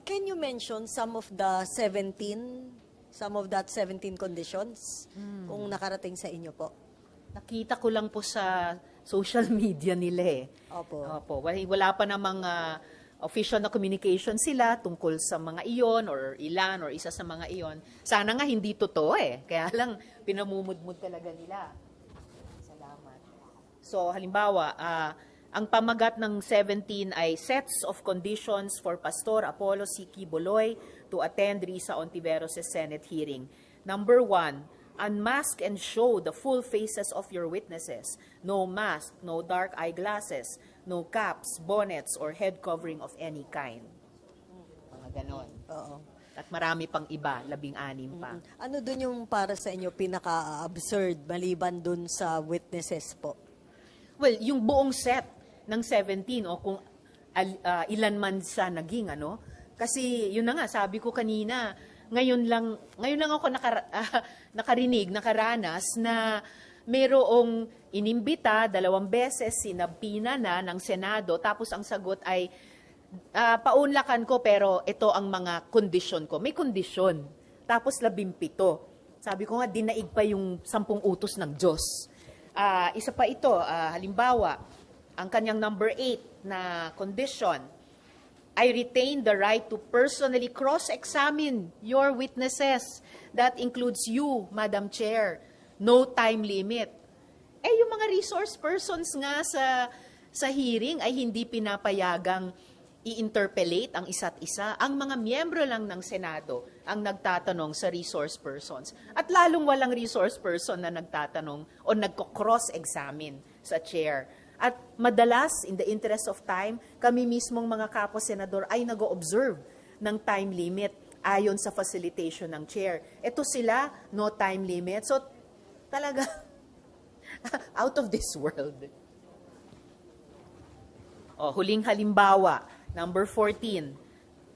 Can you mention some of the 17, some of that 17 conditions kung nakarating sa inyo po? Nakita ko lang po sa social media nila eh. Opo. Opo. Wala pa namang official na communication sila tungkol sa mga iyon or ilan or isa sa mga iyon. Sana nga hindi totoo eh. Kaya lang pinamumudmud talaga nila. Salamat. So halimbawa, ang pamagat ng 17 ay sets of conditions for Pastor Apollo C. Quiboloy to attend Risa Ontiveros' Senate hearing. Number 1, unmask and show the full faces of your witnesses. No mask, no dark eyeglasses, no caps, bonnets, or head covering of any kind. Mga ganon. Oo. At marami pang iba, 16 pa. Ano dun yung para sa inyo pinaka-absurd maliban dun sa witnesses po? Well, yung buong set ng 17 o kung ilan man sa naging ano. Kasi yun na nga, sabi ko kanina, ngayon lang ako nakaranas na mayroong inimbita 2 beses, sinabina na ng Senado, tapos ang sagot ay, paunlakan ko pero ito ang mga kondisyon ko. May kondisyon. Tapos 17. Sabi ko nga, dinaig pa yung 10 utos ng Diyos. Isa pa ito, halimbawa, ang kanyang number 8 na condition, I retain the right to personally cross-examine your witnesses. That includes you, Madam Chair. No time limit. Yung mga resource persons nga sa hearing ay hindi pinapayagang i-interpellate ang isa't isa. Ang mga miyembro lang ng Senado ang nagtatanong sa resource persons. At lalong walang resource person na nagtatanong o nagko-cross-examine sa chair. At madalas, in the interest of time, kami mismong mga kapwa-senador ay nag-o-observe ng time limit ayon sa facilitation ng chair. Ito sila, no time limit. So, talaga, out of this world. Huling halimbawa, number 14.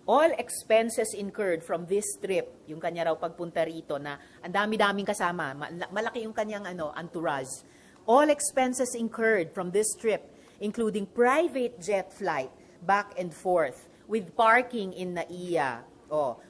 All expenses incurred from this trip, yung kanya raw pagpunta rito na ang dami-daming kasama, malaki yung kanyang entourage. All expenses incurred from this trip, including private jet flight back and forth with parking in NAIA,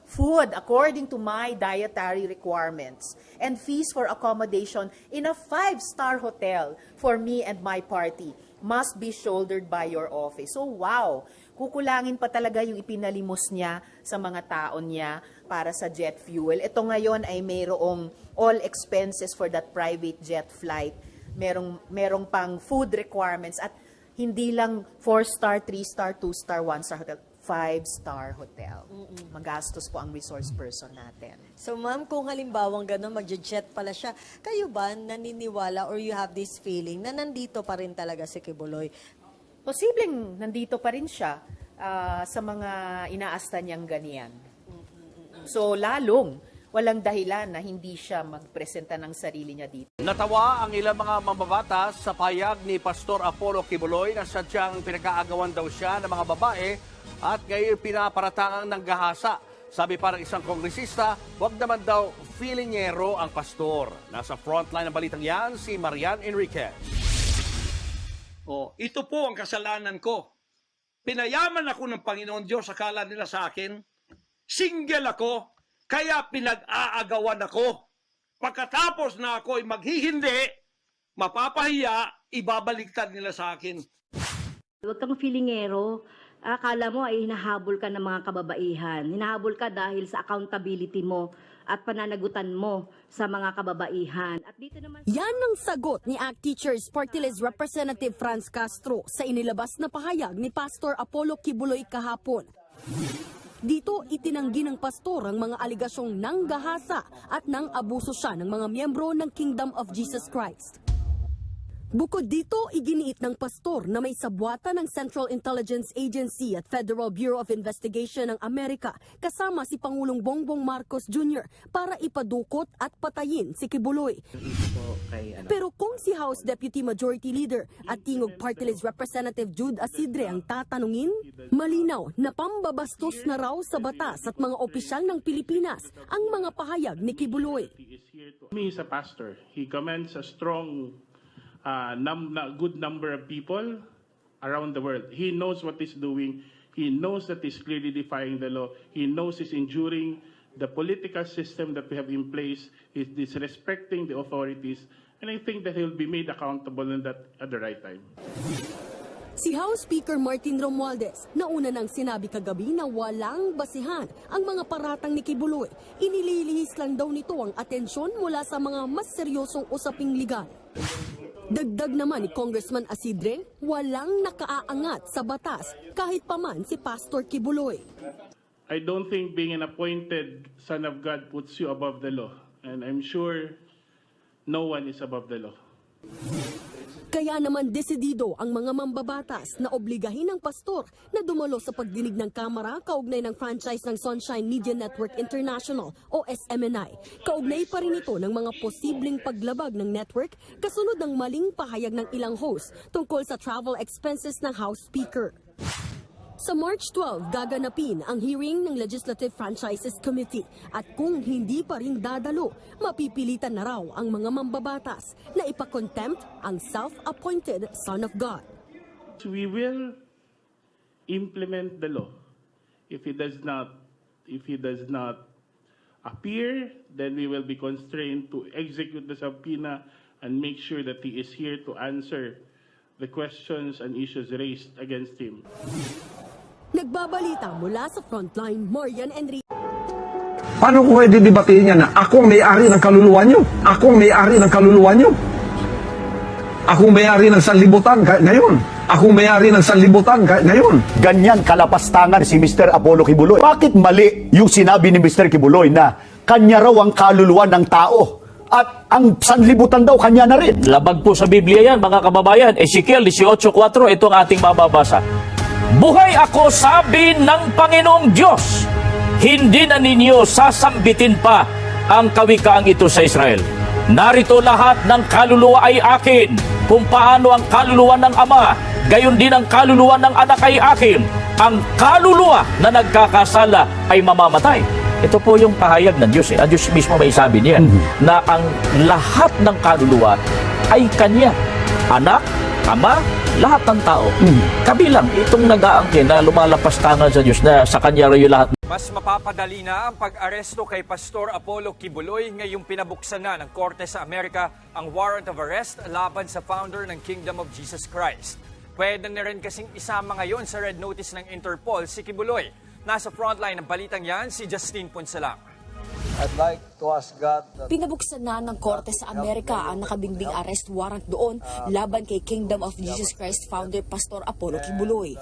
food according to my dietary requirements, and fees for accommodation in a 5-star hotel for me and my party must be shouldered by your office. So wow, kukulangin pa talaga yung ipinalimos niya sa mga taon niya para sa jet fuel. Ito ngayon ay mayroong all expenses for that private jet flight. Merong pang food requirements at hindi lang 4-star, 3-star, 2-star, 1-star hotel, 5-star hotel. Magastos po ang resource person natin. So ma'am, kung halimbawang gano'n, mag-jet pala siya, kayo ba naniniwala or you have this feeling na nandito pa rin talaga si Quiboloy? Posibleng nandito pa rin siya sa mga inaasta niyang ganyan. So lalong walang dahilan na hindi siya magpresenta ng sarili niya dito. Natawa ang ilang mga mambabatas sa payag ni Pastor Apollo Quiboloy na sadyang pinag-aagawan daw siya ng mga babae at ngayon pinaparatangang ng gahasa. Sabi parang isang kongresista, wag naman daw feelingero ang pastor. Nasa frontline ng balitang yan, si Marian Enriquez. Ito po ang kasalanan ko. Pinayaman ako ng Panginoon Diyos, akala nila sa akin. Single ako, kaya pinag-aagawan ako. Pagkatapos na ako ay maghihindi, mapapahiya, ibabaliktad nila sa akin. Huwag kang feelingero. Akala mo ay hinahabol ka ng mga kababaihan. Hinahabol ka dahil sa accountability mo at pananagutan mo sa mga kababaihan. At dito naman yan ang sagot ni ACT Teachers Party List Representative Franz Castro sa inilabas na pahayag ni Pastor Apollo Quiboloy kahapon. Dito itinanggi ng pastor ang mga aligasyong nanggahasa at nang abuso siya ng mga miyembro ng Kingdom of Jesus Christ. Bukod dito, iginiit ng pastor na may sabwata ng Central Intelligence Agency at Federal Bureau of Investigation ng Amerika kasama si Pangulong Bongbong Marcos Jr. para ipadukot at patayin si Quiboloy. Pero kung si House Deputy Majority Leader at Tingog Party List Representative Jude Asidre ang tatanungin, malinaw na pambabastos na raw sa batas at mga opisyal ng Pilipinas ang mga pahayag ni Quiboloy. He is a pastor. He commands a strong good number of people around the world. He knows what he's doing. He knows that he's clearly defying the law. He knows he's injuring the political system that we have in place. He's disrespecting the authorities. And I think that he'll be made accountable in that at the right time. Si House Speaker Martin Romualdez, nauna nang sinabi kagabi na walang basihan ang mga paratang ni Kibuloy. Inililihis lang daw nito ang atensyon mula sa mga mas seryosong usaping legal. Dagdag naman ni Congressman Asidre, walang nakaaangat sa batas kahit paman si Pastor Kibuloy. I don't think being an appointed son of God puts you above the law. And I'm sure no one is above the law. Kaya naman desidido ang mga mambabatas na obligahin ang pastor na dumalo sa pagdinig ng Kamara kaugnay ng franchise ng Sunshine Media Network International o SMNI. Kaugnay pa rin ito ng mga posibleng paglabag ng network kasunod ng maling pahayag ng ilang host tungkol sa travel expenses ng House Speaker. Sa March 12, gaganapin ang hearing ng Legislative Franchises Committee at kung hindi pa rin dadalo, mapipilitan na raw ang mga mambabatas na ipakontempt ang self-appointed Son of God. We will implement the law. If he does not appear, then we will be constrained to execute the subpoena and make sure that he is here to answer the questions and issues raised against him. Nagbabalita mula sa Frontline, Marian Enrique. Paano ko kayo didebatiin niya na ako ang may-ari ng kaluluwa niyo? Ako ang may-ari ng kaluluwa niyo? Ako ang may-ari ng sanlibutan ngayon? Ako ang may-ari ng sanlibutan ngayon? Ganyan kalapastangan si Mr. Apollo Kibuloy. Bakit mali yung sinabi ni Mr. Kibuloy na kanya raw ang kaluluwa ng tao? At ang sanlibutan daw kanya na rin. Labag po sa Biblia yan, mga kababayan. Ezekiel 18:4, ito ang ating mababasa. Buhay ako, sabi ng Panginoong Diyos. Hindi na ninyo sasambitin pa ang kawikaang ito sa Israel. Narito lahat ng kaluluwa ay akin. Kung paano ang kaluluwa ng Ama, gayon din ang kaluluwa ng anak ay akin. Ang kaluluwa na nagkakasala ay mamamatay. Ito po yung pahayag ng Diyos. Ang Diyos mismo may sabi niya na ang lahat ng kaluluwa ay Kanya. Anak, Ama, lahat ng tao. Kabilang itong nag-aangkin na lumalapastangan sa Diyos na sa Kanya rin yung lahat. Mas mapapadali na ang pag-aresto kay Pastor Apollo Kibuloy ngayong pinabuksan na ng Korte sa Amerika ang warrant of arrest laban sa founder ng Kingdom of Jesus Christ. Pwede na rin kasing isama ngayon sa red notice ng Interpol si Kibuloy. Nasa frontline ng balitang yan si Justine Ponsalang. I'd like to ask God that... Pinabuksan na ng Korte sa Amerika ang nakabinbing arrest warrant doon laban kay Kingdom of Jesus Christ founder Pastor Apollo Kibuloy.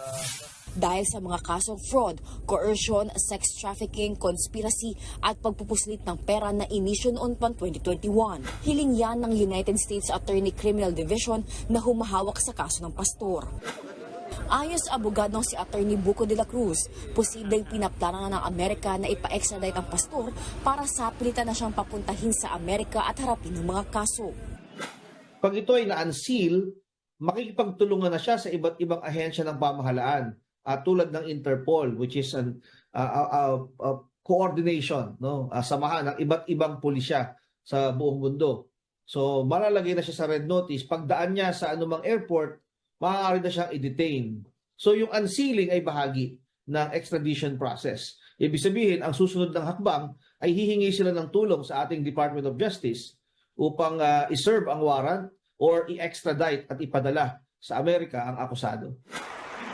Dahil sa mga kasong fraud, coercion, sex trafficking, conspiracy at pagpupuslit ng pera na inisyo noon pang 2021. Hiling yan ng United States Attorney Criminal Division na humahawak sa kaso ng pastor. Ayon sa abogadong si Attorney Buco de la Cruz, posibleng pinaplano na ng Amerika na ipa-extradite ang pastor para sa pilitan na siyang papuntahin sa Amerika at harapin ng mga kaso. Pag ito ay na-unseal, makikipagtulungan na siya sa iba't ibang ahensya ng pamahalaan tulad ng Interpol, which is an coordination, samahan ng iba't ibang pulisya sa buong mundo. So malalagay na siya sa red notice. Pagdaan niya sa anumang airport, maaari na siyang i-detain. So yung unsealing ay bahagi ng extradition process. Ibig sabihin, ang susunod ng hakbang ay hihingi sila ng tulong sa ating Department of Justice upang i-serve ang warrant or i-extradite at ipadala sa Amerika ang akusado.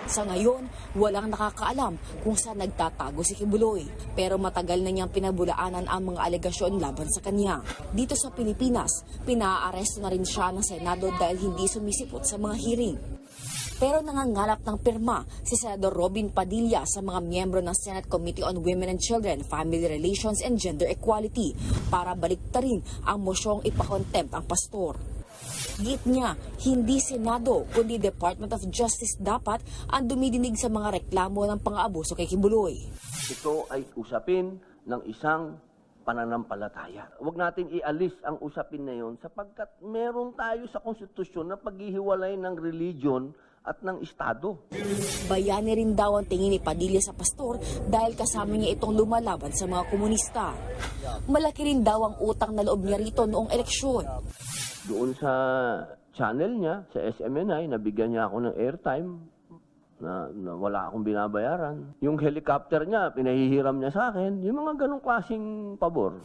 Sa ngayon, walang nakakaalam kung saan nagtatago si Kibuloy. Pero matagal na niyang pinabulaanan ang mga alegasyon laban sa kanya. Dito sa Pilipinas, pinaaresto na rin siya ng Senado dahil hindi sumisipot sa mga hearing. Pero nangangalap ng pirma si Senador Robin Padilla sa mga miyembro ng Senate Committee on Women and Children, Family Relations and Gender Equality para baliktarin ang mosyong ipakontempt ang pastor. Git niya, hindi Senado kundi Department of Justice dapat ang dumidinig sa mga reklamo ng pang-aabuso kay Kibuloy. Ito ay usapin ng isang pananampalataya. Huwag natin ialis ang usapin na yon sapagkat meron tayo sa konstitusyon na paghihiwalay ng religion at ng Estado. Bayani rin daw ang tingin ni Padilla sa pastor dahil kasama niya itong lumalaban sa mga komunista. Malaki rin daw ang utang na loob niya rito noong eleksyon. Doon sa channel niya, sa SMNI, nabigyan niya ako ng airtime. na wala akong binabayaran. Yung helicopter niya, pinahihiram niya sa akin. Yung mga ganong klaseng pabor.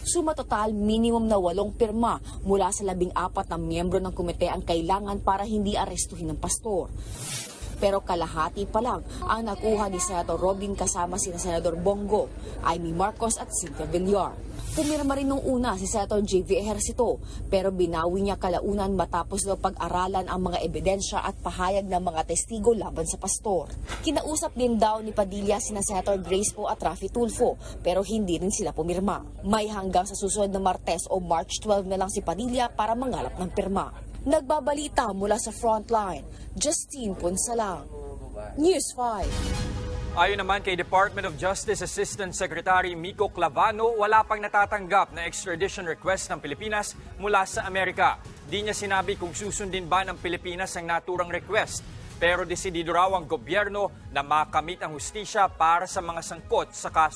Sumatotal, minimum na 8 pirma mula sa 14 na miyembro ng komite ang kailangan para hindi arestuhin ng pastor. Pero kalahati pa lang ang nakuha ni Senator Robin kasama sina Senador Bongo, Amy Marcos at Cynthia Villar. Pumirma rin nung una si Senator J.V. Ejercito pero binawi niya kalaunan matapos daw pag-aralan ang mga ebidensya at pahayag ng mga testigo laban sa pastor. Kinausap din daw ni Padilla sina Senator Grace Poe at Raffy Tulfo pero hindi rin sila pumirma. May hanggang sa susunod na Martes o March 12 na lang si Padilla para mangalap ng pirma. Nagbabalita mula sa frontline, Justine Punsalang, News 5. Ayon naman kay Department of Justice Assistant Secretary Miko Clavano, wala pang natatanggap na extradition request ng Pilipinas mula sa Amerika. Di niya sinabi kung susundin ba ng Pilipinas ang naturang request. Pero desidido raw ang gobyerno na makamit ang hustisya para sa mga sangkot sa kaso.